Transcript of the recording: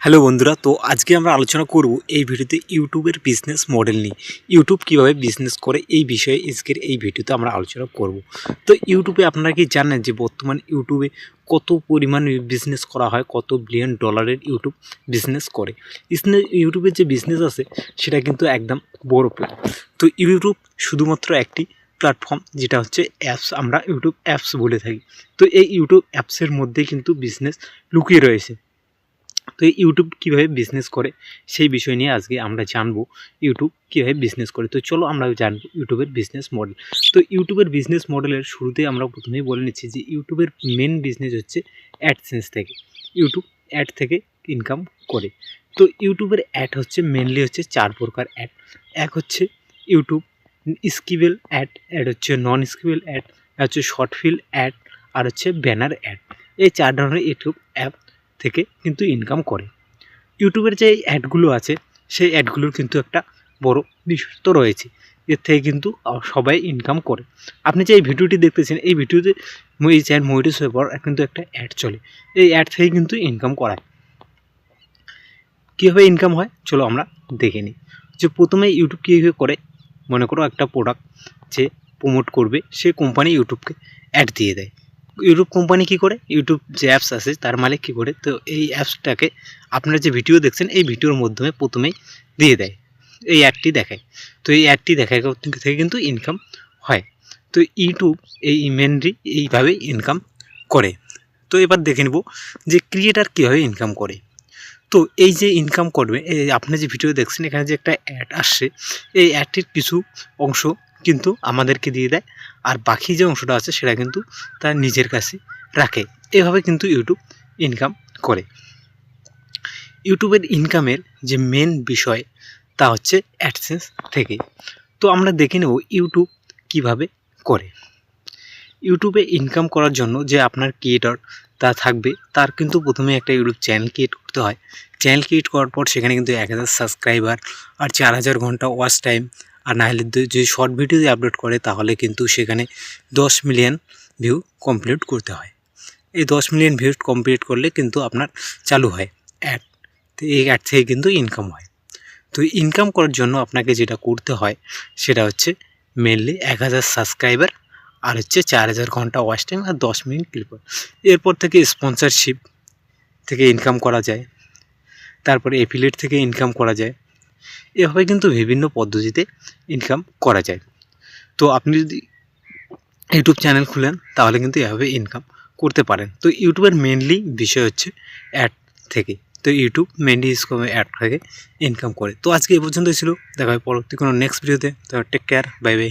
Hello বন্ধুরা, তো আজকে আমরা আলোচনা করব এই ভিডিওতে ইউটিউবের বিজনেস মডেল নিয়ে। ইউটিউব কিভাবে বিজনেস করে এই বিষয়ে আজকের এই ভিডিওতে আমরা আলোচনা করব। তো ইউটিউবে আপনারা কি জানেন যে বর্তমান ইউটিউবে কত পরিমাণ বিজনেস করা হয়, কত বিলিয়ন ডলারের ইউটিউব বিজনেস করে। ইউটিউবের যে বিজনেস আছে সেটা কিন্তু একদম বড় প্ল্যান। তো ইউটিউব শুধুমাত্র একটি প্ল্যাটফর্ম, যেটা হচ্ছে অ্যাপস, আমরা ইউটিউব অ্যাপস বলে থাকি। তো এই ইউটিউব অ্যাপসের মধ্যে কিন্তু বিজনেস লুকিয়ে রয়েছে। তো ইউটিউব কীভাবে বিজনেস করে সেই বিষয় নিয়ে আজকে আমরা জানবো ইউটিউব কীভাবে বিজনেস করে। তো চলো আমরা জানবো ইউটিউবের বিজনেস মডেল। তো ইউটিউবের বিজনেস মডেলের শুরুতে আমরা প্রথমেই বলে নিচ্ছি যে ইউটিউবের মেন বিজনেস হচ্ছে অ্যাডসেন্স থেকে। ইউটিউব অ্যাড থেকে ইনকাম করে। তো ইউটিউবের অ্যাড হচ্ছে মেনলি হচ্ছে 4 প্রকার অ্যাড। এক হচ্ছে ইউটিউব স্কিপেবল অ্যাড, হচ্ছে নন স্কিপেবল অ্যাড, হচ্ছে শর্ট ফিল্ম অ্যাড, আর হচ্ছে ব্যানার অ্যাড। এই 4 ধরনের ইউটিউব অ্যাপ থেকে কিন্তু ইনকাম করে। ইউটিউবের যে অ্যাডগুলো আছে সেই অ্যাডগুলোর কিন্তু একটা বড় বিশেষত্ব রয়েছে, এর থেকে কিন্তু সবাই ইনকাম করে। আপনি যে এই ভিডিওটি দেখতেছেন, এই ভিডিওতে এই চ্যানেল মনিটাইজ হওয়ার পর কিন্তু একটা অ্যাড চলে, এই অ্যাড থেকে কিন্তু ইনকাম করায়। কীভাবে ইনকাম হয় চলো আমরা দেখে নিই। যে প্রথমে ইউটিউব কীভাবে করে, মনে করো একটা প্রোডাক্ট যে প্রমোট করবে, সে কোম্পানি ইউটিউবকে অ্যাড দিয়ে দেয়। ইউটিউব কোম্পানি কী করে, ইউটিউব যে অ্যাপস আছে তার মালিক কী করে, তো এই অ্যাপসটাকে আপনারা যে ভিডিও দেখছেন এই ভিডিওর মাধ্যমে প্রথমেই দিয়ে দেয়, এই অ্যাডটি দেখায়। তো এই অ্যাডটি দেখায় থেকে কিন্তু ইনকাম হয়। তো ইউটিউব এই মেনলি এইভাবে ইনকাম করে। তো এবার দেখে নেব যে ক্রিয়েটার কীভাবে ইনকাম করে। তো এই যে ইনকাম করবে, এই আপনি যে ভিডিও দেখছেন এখানে যে একটা অ্যাড আসছে, এই অ্যাডটির কিছু অংশ কিন্তু আমাদেরকে দিয়ে দেয়, আর বাকি যে অংশটা আছে সেটা কিন্তু তার নিজের কাছে রাখে। এভাবে কিন্তু ইউটিউব ইনকাম করে। ইউটিউবের ইনকামের যে মেন বিষয় তা হচ্ছে অ্যাডসেন্স থেকে। তো আমরা দেখে নেব ইউটিউব কিভাবে করে। ইউটিউবে ইনকাম করার জন্য যে আপনার ক্রিয়েটর তা থাকবে, তার কিন্তু প্রথমে একটা ইউটিউব চ্যানেল ক্রিয়েট করতে হয়। চ্যানেল ক্রিয়েট করার পর সেখানে কিন্তু 1000 সাবস্ক্রাইবার আর 4000 ঘন্টা ওয়াচ টাইম, আর না হলে যদি শর্ট ভিডিও আপলোড করে তাহলে কিন্তু সেখানে 10 মিলিয়ন ভিউ কমপ্লিট করতে হয়। এই 10 মিলিয়ন ভিউ কমপ্লিট করলে কিন্তু আপনার চালু হয় অ্যাড। তো এই অ্যাড থেকে কিন্তু ইনকাম হয়। তো ইনকাম করার জন্য আপনাকে যেটা করতে হয় সেটা হচ্ছে মেনলি 1000 সাবস্ক্রাইবার, আর হচ্ছে 4000 ঘন্টা ওয়াচ টাইম, আর 10 মিনিট ক্লিপ। এরপর থেকে স্পন্সরশিপ থেকে ইনকাম করা যায়, তারপরে এফিলিয়েট থেকে ইনকাম করা যায়। এভাবে কিন্তু বিভিন্ন পদ্ধতিতে ইনকাম করা যায়। তো আপনি যদি ইউটিউব চ্যানেল খুলেন তাহলে কিন্তু এভাবে ইনকাম করতে পারেন। তো ইউটিউবের মেনলি বিষয় হচ্ছে অ্যাড থেকে। তো ইউটিউব মেনলি অ্যাড থেকে ইনকাম করে। তো আজকে এই পর্যন্তই ছিল, দেখা হয় পরবর্তী কোনো নেক্সট ভিডিওতে। তো টেক কেয়ার, বাই বাই।